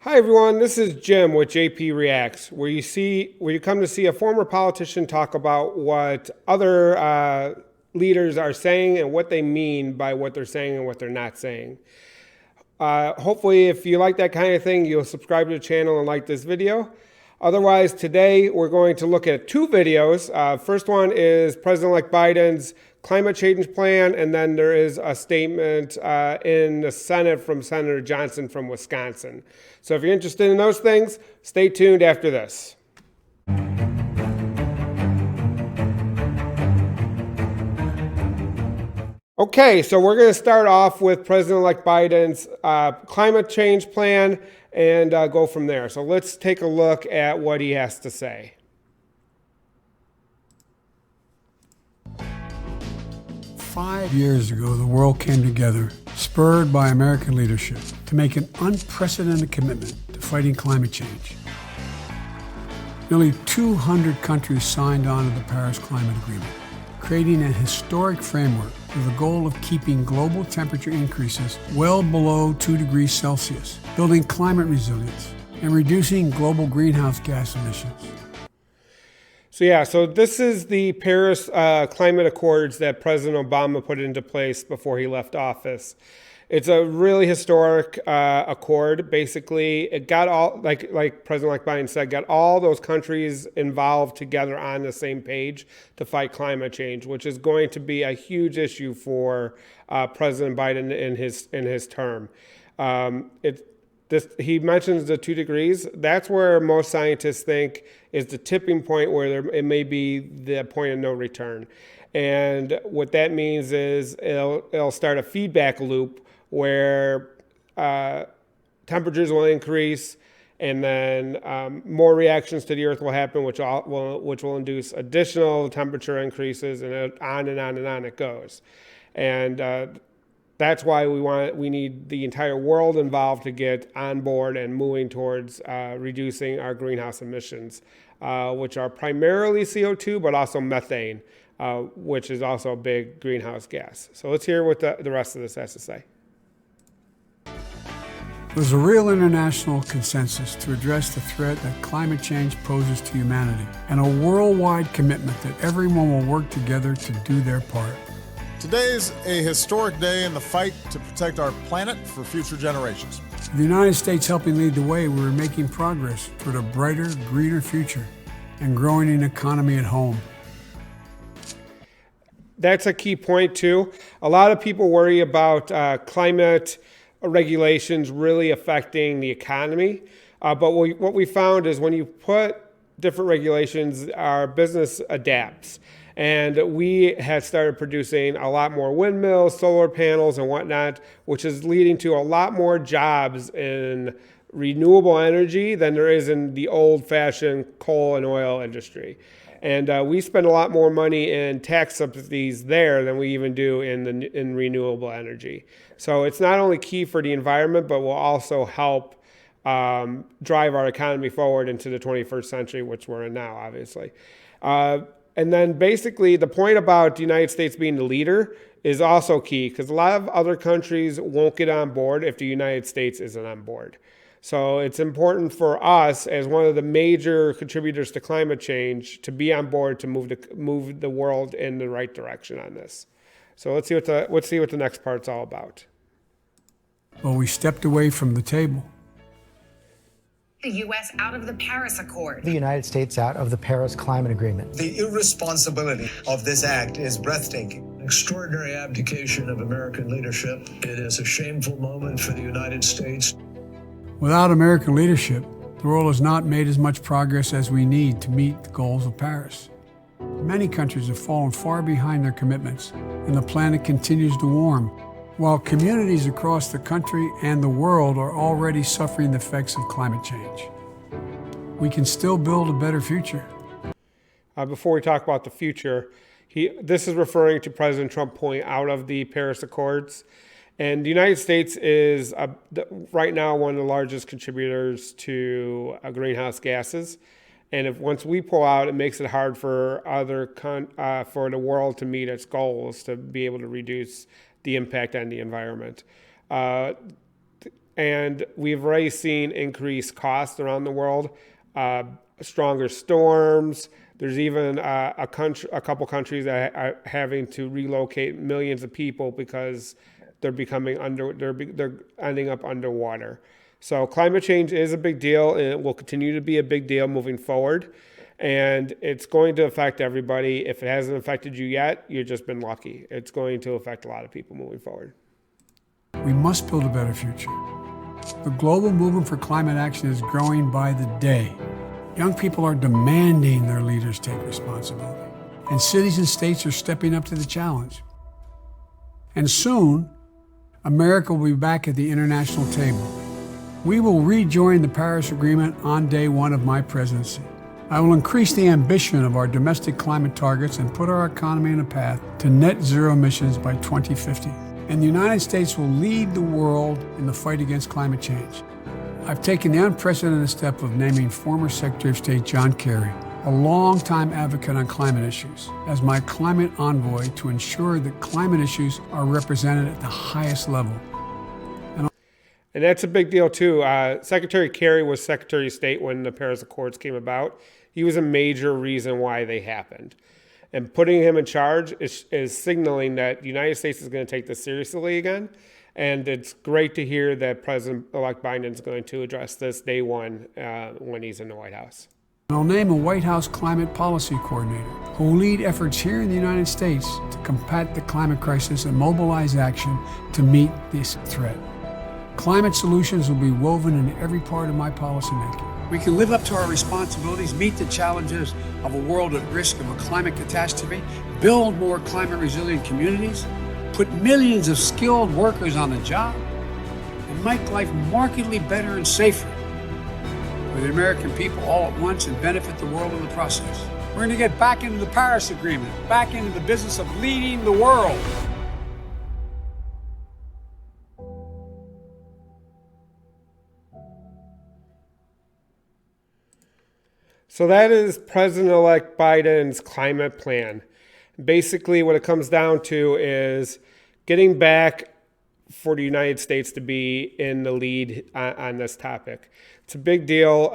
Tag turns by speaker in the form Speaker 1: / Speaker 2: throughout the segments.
Speaker 1: Hi everyone, this is Jim with JP Reacts, where you come to see a former politician talk about what other leaders are saying and what they mean by what they're saying and what they're not saying. Hopefully, if you like that kind of thing, you'll subscribe to the channel and like this video. Otherwise, today we're going to look at two videos. First one is President-elect Biden's climate change plan, and then there is a statement in the Senate from Senator Johnson from Wisconsin. So if you're interested in those things, stay tuned after this. Okay, so we're going to start off with President-elect Biden's climate change plan and go from there. So let's take a look at what he has to say.
Speaker 2: 5 years ago, the world came together, spurred by American leadership, to make an unprecedented commitment to fighting climate change. Nearly 200 countries signed on to the Paris Climate Agreement, creating a historic framework with the goal of keeping global temperature increases well below 2 degrees Celsius, building climate resilience, and reducing global greenhouse gas emissions.
Speaker 1: So this is the Paris Climate Accords that President Obama put into place before he left office. It's a really historic accord. Basically, it got all, like President-elect Biden said, got all those countries involved together on the same page to fight climate change, which is going to be a huge issue for President Biden in his term. He mentions the 2 degrees. That's where most scientists think is the tipping point where it may be the point of no return. And what that means is it'll start a feedback loop where temperatures will increase, and then more reactions to the Earth will happen, which will induce additional temperature increases, and on and on and on it goes. And that's why we need the entire world involved to get on board and moving towards reducing our greenhouse emissions, which are primarily CO2, but also methane, which is also a big greenhouse gas. So let's hear what the rest of this has to say.
Speaker 2: There's a real international consensus to address the threat that climate change poses to humanity, and a worldwide commitment that everyone will work together to do their part.
Speaker 3: Today is a historic day in the fight to protect our planet for future generations.
Speaker 2: With the United States helping lead the way, we're making progress toward a brighter, greener future and growing an economy at home.
Speaker 1: That's a key point too. A lot of people worry about climate regulations really affecting the economy. But what we found is when you put different regulations, our business adapts. And we had started producing a lot more windmills, solar panels, and whatnot, which is leading to a lot more jobs in renewable energy than there is in the old-fashioned coal and oil industry. And we spend a lot more money in tax subsidies there than we even do in renewable energy. So it's not only key for the environment, but will also help drive our economy forward into the 21st century, which we're in now, obviously. And then basically the point about the United States being the leader is also key, because a lot of other countries won't get on board if the United States isn't on board. So it's important for us as one of the major contributors to climate change to be on board to move the world in the right direction on this. So let's see what the next part's all about.
Speaker 2: Well, we stepped away from the table.
Speaker 4: The U.S. out of the Paris Accord.
Speaker 5: The United States out of the Paris Climate Agreement.
Speaker 6: The irresponsibility of this act is breathtaking.
Speaker 7: Extraordinary abdication of American leadership. It is a shameful moment for the United States.
Speaker 2: Without American leadership, the world has not made as much progress as we need to meet the goals of Paris. Many countries have fallen far behind their commitments, and the planet continues to warm, while communities across the country and the world are already suffering the effects of climate change. We can still build a better future.
Speaker 1: Before we talk about the future, this is referring to President Trump pulling out of the Paris Accords. And the United States is right now one of the largest contributors to greenhouse gases. And once we pull out, it makes it hard for for the world to meet its goals to be able to reduce the impact on the environment. and we've already seen increased costs around the world, stronger storms. There's even a couple countries that are having to relocate millions of people because they're ending up underwater. So climate change is a big deal, and it will continue to be a big deal moving forward. And it's going to affect everybody. If it hasn't affected you yet, you've just been lucky. It's going to affect a lot of people moving forward.
Speaker 2: We must build a better future. The global movement for climate action is growing by the day. Young people are demanding their leaders take responsibility, and cities and states are stepping up to the challenge. And soon, America will be back at the international table. We will rejoin the Paris Agreement on day one of my presidency. I will increase the ambition of our domestic climate targets and put our economy on a path to net zero emissions by 2050. And the United States will lead the world in the fight against climate change. I've taken the unprecedented step of naming former Secretary of State John Kerry, a longtime advocate on climate issues, as my climate envoy to ensure that climate issues are represented at the highest level.
Speaker 1: And that's a big deal, too. Secretary Kerry was Secretary of State when the Paris Accords came about. He was a major reason why they happened. And putting him in charge is signaling that the United States is going to take this seriously again. And it's great to hear that President-elect Biden is going to address this day one when he's in the White House.
Speaker 2: I'll name a White House climate policy coordinator who will lead efforts here in the United States to combat the climate crisis and mobilize action to meet this threat. Climate solutions will be woven into every part of my policymaking. We can live up to our responsibilities, meet the challenges of a world at risk of a climate catastrophe, build more climate-resilient communities, put millions of skilled workers on the job, and make life markedly better and safer for the American people all at once and benefit the world in the process. We're going to get back into the Paris Agreement, back into the business of leading the world.
Speaker 1: So that is President-elect Biden's climate plan. Basically, what it comes down to is getting back for the United States to be in the lead on this topic. It's a big deal.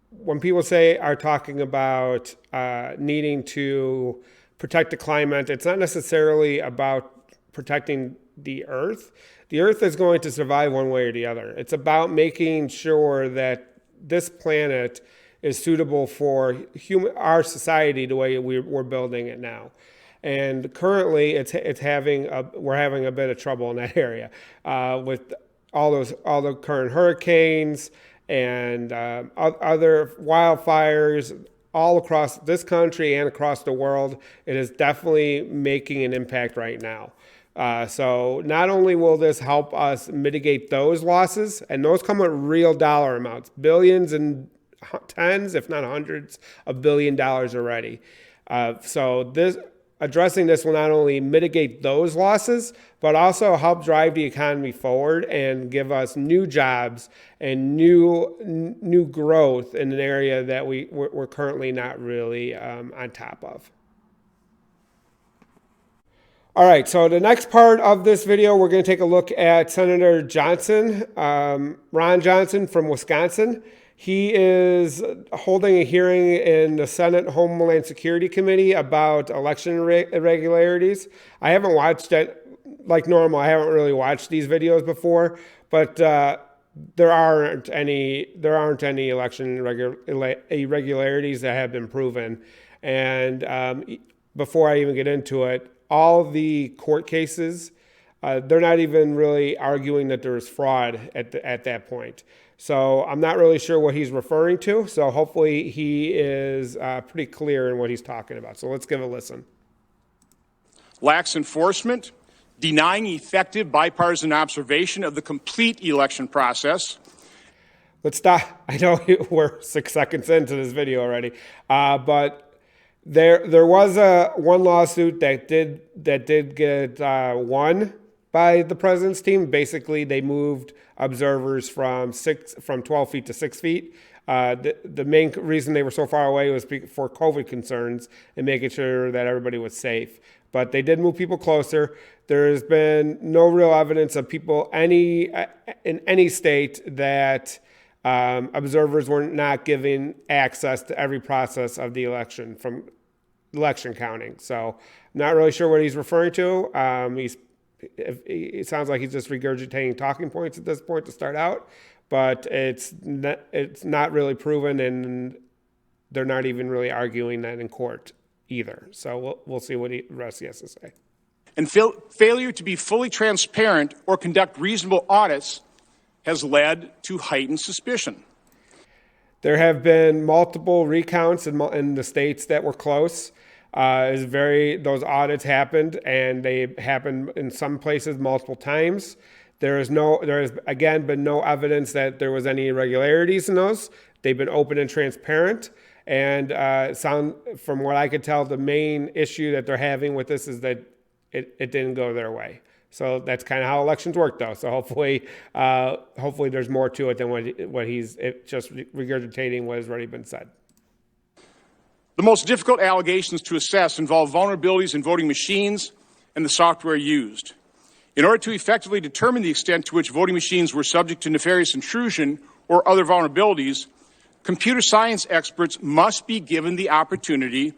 Speaker 1: When people are talking about needing to protect the climate, it's not necessarily about protecting the Earth. The Earth is going to survive one way or the other. It's about making sure that this planet is suitable for our society the way we're building it now. And currently, we're having a bit of trouble in that area with all the current hurricanes and other wildfires all across this country and across the world. It is definitely making an impact right now. So not only will this help us mitigate those losses, and those come with real dollar amounts, billions and tens, if not hundreds of $1 billion already. So addressing this will not only mitigate those losses, but also help drive the economy forward and give us new jobs and new growth in an area that we're currently not really on top of. All right, so the next part of this video, we're going to take a look at Senator Johnson, Ron Johnson from Wisconsin. He is holding a hearing in the Senate Homeland Security Committee about election irregularities. I haven't watched it like normal. I haven't really watched these videos before, but there aren't any election irregularities that have been proven. And before I even get into it, all the court cases, they're not even really arguing that there is fraud at that point. So I'm not really sure what he's referring to. So hopefully he is pretty clear in what he's talking about. So let's give a listen.
Speaker 8: Lax enforcement, denying effective bipartisan observation of the complete election process.
Speaker 1: Let's stop. I know we're 6 seconds into this video already, but there was one lawsuit that did get won by the president's team. Basically, they moved observers from 12 feet to 6 feet. The main reason they were so far away was for COVID concerns and making sure that everybody was safe. but they did move people closer. There's been no real evidence of people in any state that observers were not given access to every process of the election, from election counting. So I'm not really sure what he's referring to. It sounds like he's just regurgitating talking points at this point to start out, but it's not really proven, and they're not even really arguing that in court either. So we'll see what the rest he has to say.
Speaker 8: And failure to be fully transparent or conduct reasonable audits has led to heightened suspicion.
Speaker 1: There have been multiple recounts in the states that were close. Those audits happened, and they happened in some places multiple times. There has again been no evidence that there was any irregularities in those. They've been open and transparent. And from what I could tell, the main issue that they're having with this is that it didn't go their way. So that's kind of how elections work, though. So hopefully there's more to it than what he's just regurgitating what has already been said.
Speaker 8: The most difficult allegations to assess involve vulnerabilities in voting machines and the software used. In order to effectively determine the extent to which voting machines were subject to nefarious intrusion or other vulnerabilities, computer science experts must be given the opportunity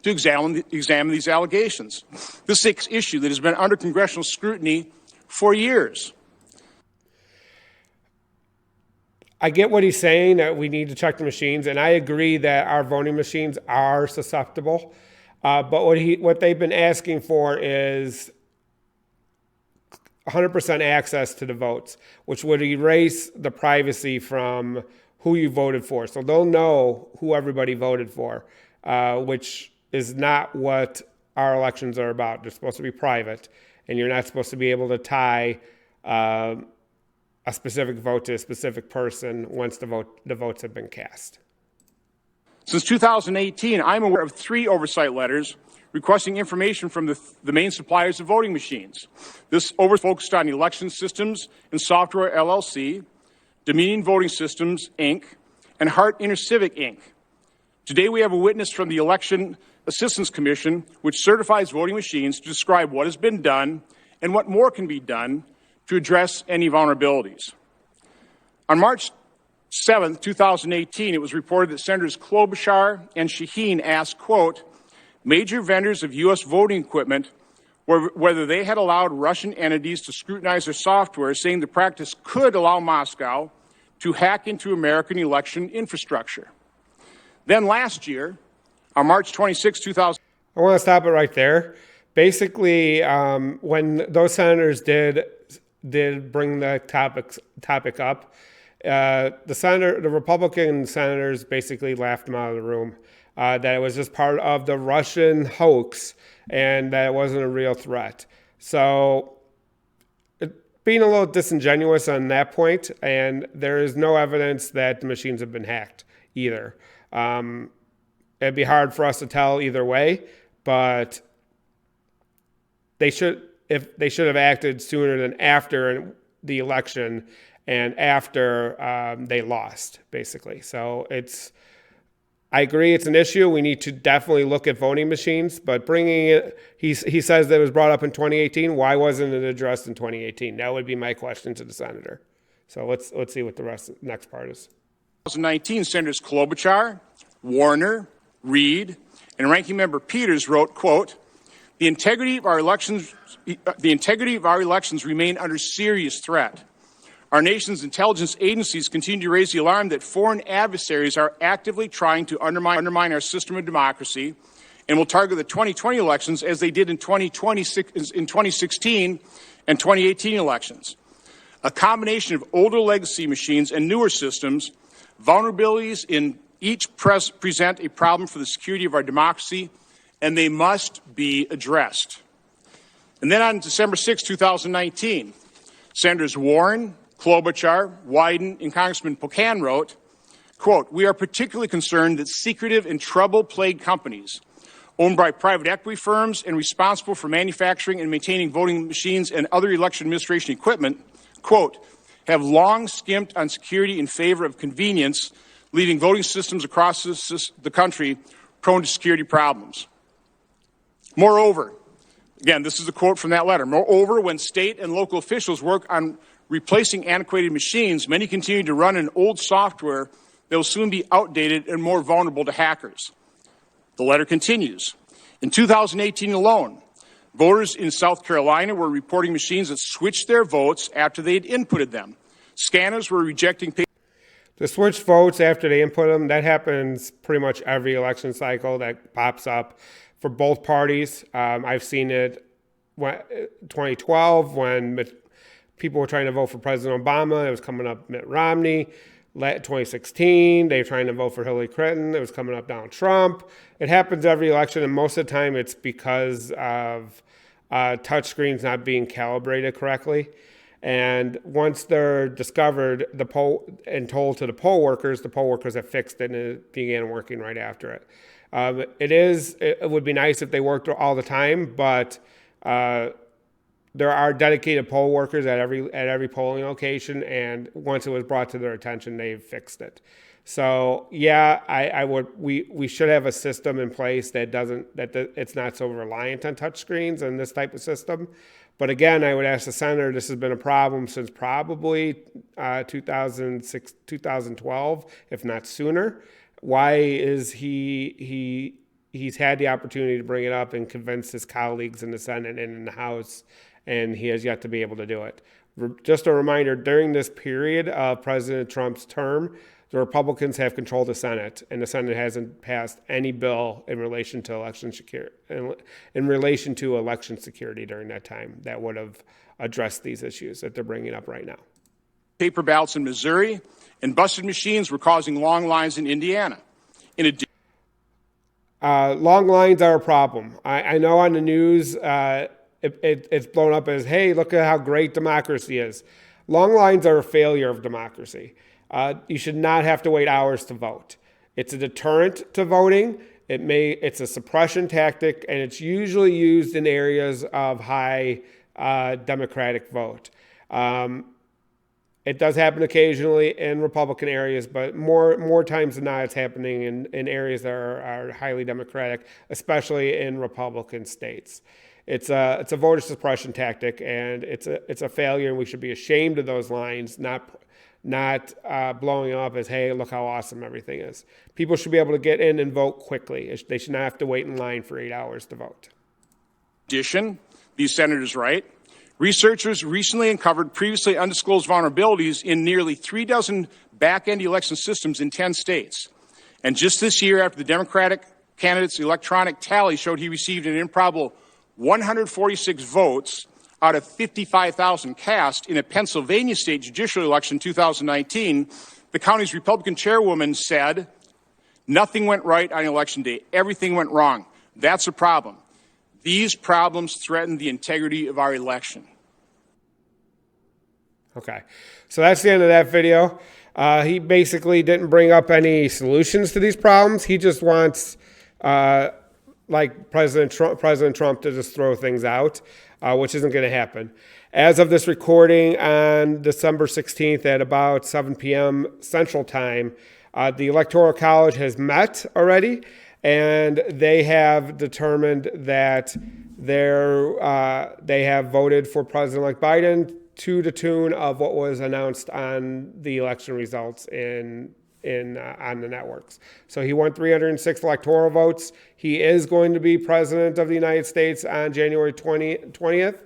Speaker 8: to examine these allegations. This is an issue that has been under congressional scrutiny for years.
Speaker 1: I get what he's saying, that we need to check the machines, and I agree that our voting machines are susceptible. But what they've been asking for is 100% access to the votes, which would erase the privacy from who you voted for. So they'll know who everybody voted for, which is not what our elections are about. They're supposed to be private, and you're not supposed to be able to tie a specific vote to a specific person once the votes have been cast.
Speaker 8: Since 2018, I'm aware of 3 oversight letters requesting information from the main suppliers of voting machines. This focused on Election Systems and Software LLC, Dominion Voting Systems, Inc., and Hart InterCivic, Inc. Today we have a witness from the Election Assistance Commission, which certifies voting machines, to describe what has been done and what more can be done to address any vulnerabilities. On March 7, 2018, it was reported that Senators Klobuchar and Shaheen asked, quote, major vendors of U.S. voting equipment whether they had allowed Russian entities to scrutinize their software, saying the practice could allow Moscow to hack into American election infrastructure. Then last year, on March 26, 2000.
Speaker 1: I want to stop it right there. Basically, when those senators did bring the topic up, the Republican senators basically laughed them out of the room. That it was just part of the Russian hoax and that it wasn't a real threat. So being a little disingenuous on that point, and there is no evidence that the machines have been hacked either. It'd be hard for us to tell either way, but they should have acted sooner than after the election and after they lost, basically. So I agree it's an issue. We need to definitely look at voting machines, but bringing it, he says that it was brought up in 2018. Why wasn't it addressed in 2018? That would be my question to the senator. So let's see what the next part is.
Speaker 8: 2019, Senators Klobuchar, Warner, Reid, and Ranking Member Peters wrote, quote, the integrity of our elections remain under serious threat. Our nation's intelligence agencies continue to raise the alarm that foreign adversaries are actively trying to undermine our system of democracy and will target the 2020 elections as they did in 2016 and 2018 elections. A combination of older legacy machines and newer systems, vulnerabilities in each present a problem for the security of our democracy, and they must be addressed. And then on December 6, 2019, Senators Warren, Klobuchar, Wyden, and Congressman Pocan wrote, quote, we are particularly concerned that secretive and trouble-plagued companies owned by private equity firms and responsible for manufacturing and maintaining voting machines and other election administration equipment, quote, have long skimped on security in favor of convenience, leaving voting systems across the country prone to security problems. Moreover, Again, this is a quote from that letter. Moreover, when state and local officials work on replacing antiquated machines, many continue to run an old software that will soon be outdated and more vulnerable to hackers. The letter continues. In 2018 alone, voters in South Carolina were reporting machines that switched their votes after they had inputted them. Scanners were rejecting
Speaker 1: The switch votes after they input them, that happens pretty much every election cycle. That pops up for both parties. I've seen it 2012 when people were trying to vote for President Obama. It was coming up Mitt Romney. 2016, they were trying to vote for Hillary Clinton. It was coming up Donald Trump. It happens every election, and most of the time it's because of touchscreens not being calibrated correctly. And once they're discovered, and told to the poll workers have fixed it and it began working right after it. It would be nice if they worked all the time, but there are dedicated poll workers at every polling location, and once it was brought to their attention, they've fixed it. So yeah, we should have a system in place that it's not so reliant on touchscreens and this type of system. But again, I would ask the senator, this has been a problem since probably 2006, 2012, if not sooner. Why is he's had the opportunity to bring it up and convince his colleagues in the Senate and in the House, and he has yet to be able to do it. Just a reminder, during this period of President Trump's term, the Republicans have controlled the Senate, and the Senate hasn't passed any bill in relation to election security during that time that would have addressed these issues that they're bringing up right now.
Speaker 8: Paper ballots in Missouri, and busted machines were causing long lines in Indiana. In addition,
Speaker 1: long lines are a problem. I know on the news it's blown up as, hey, look at how great democracy is. Long lines are a failure of democracy. You should not have to wait hours to vote. It's a deterrent to voting. It's a suppression tactic, and it's usually used in areas of high Democratic vote. It does happen occasionally in Republican areas, but more times than not, it's happening in areas that are highly Democratic, especially in Republican states. It's a voter suppression tactic, and it's a failure, and we should be ashamed of those lines, not blowing up as, hey, look how awesome everything is. People should be able to get in and vote quickly. They should not have to wait in line for 8 hours to vote.
Speaker 8: In addition, these senators write, researchers recently uncovered previously undisclosed vulnerabilities in nearly 3 dozen back-end election systems in 10 states. And just this year, after the Democratic candidate's electronic tally showed he received an improbable 146 votes out of 55,000 cast in a Pennsylvania state judicial election in 2019, the county's Republican chairwoman said, nothing went right on election day. Everything went wrong. That's a problem. These problems threaten the integrity of our election.
Speaker 1: Okay, so that's the end of that video. He basically didn't bring up any solutions to these problems. He just wants, like President Trump to just throw things out, which isn't going to happen. As of this recording on December 16th at about 7 p.m. Central Time, the Electoral College has met already, and they have determined that they have voted for President-elect Biden to the tune of what was announced on the election results on the networks. So he won 306 electoral votes. He is going to be president of the United States on January 20th.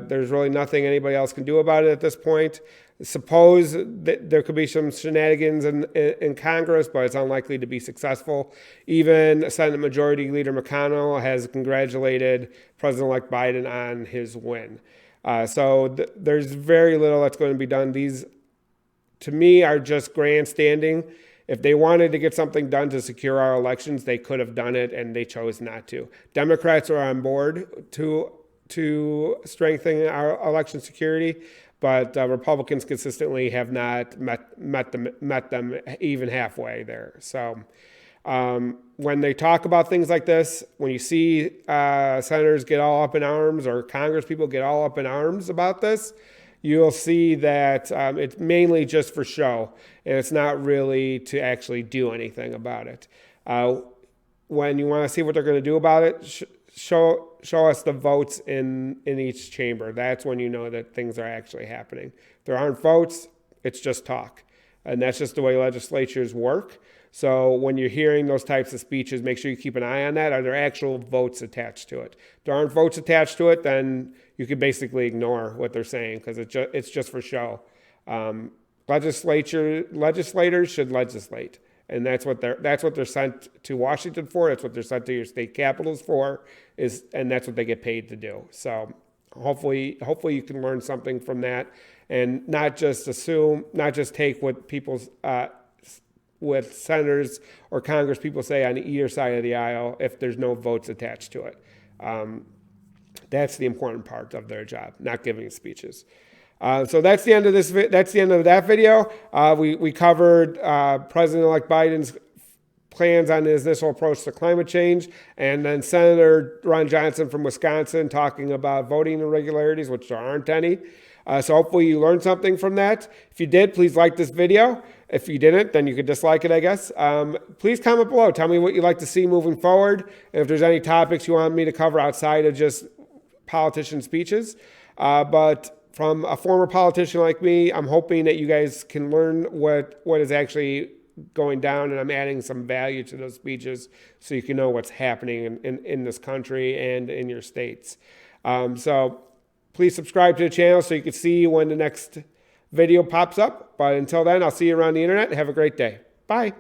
Speaker 1: There's really nothing anybody else can do about it at this point. Suppose that there could be some shenanigans in Congress, but it's unlikely to be successful. Even Senate Majority Leader McConnell has congratulated President-elect Biden on his win. So there's very little that's going to be done. These, to me, are just grandstanding. If they wanted to get something done to secure our elections, they could have done it, and they chose not to. Democrats are on board to strengthen our election security, but Republicans consistently have not met them even halfway there. So when they talk about things like this, when you see senators get all up in arms or Congress people get all up in arms about this, you'll see that it's mainly just for show, and it's not really to actually do anything about it. When you want to see what they're going to do about it, show us the votes in each chamber. That's when you know that things are actually happening. If there aren't votes, it's just talk. And that's just the way legislatures work. So when you're hearing those types of speeches, make sure you keep an eye on that. Are there actual votes attached to it? If there aren't votes attached to it, then you can basically ignore what they're saying because it's just for show. Legislators should legislate. And that's what they're sent to Washington for. That's what they're sent to your state capitals for, and that's what they get paid to do. So hopefully you can learn something from that, and not just take what what senators or Congress people say on either side of the aisle if there's no votes attached to it. That's the important part of their job, not giving speeches. So that's the end of this. That's the end of that video. We covered President-elect Biden's plans on his initial approach to climate change, and then Senator Ron Johnson from Wisconsin talking about voting irregularities, which there aren't any. So hopefully you learned something from that. If you did, please like this video. If you didn't, then you could dislike it, I guess. Please comment below. Tell me what you'd like to see moving forward, and if there's any topics you want me to cover outside of just politician speeches. But from a former politician like me, I'm hoping that you guys can learn what is actually going down, and I'm adding some value to those speeches so you can know what's happening in this country and in your states. So please subscribe to the channel so you can see when the next video pops up. But until then, I'll see you around the internet. Have a great day. Bye.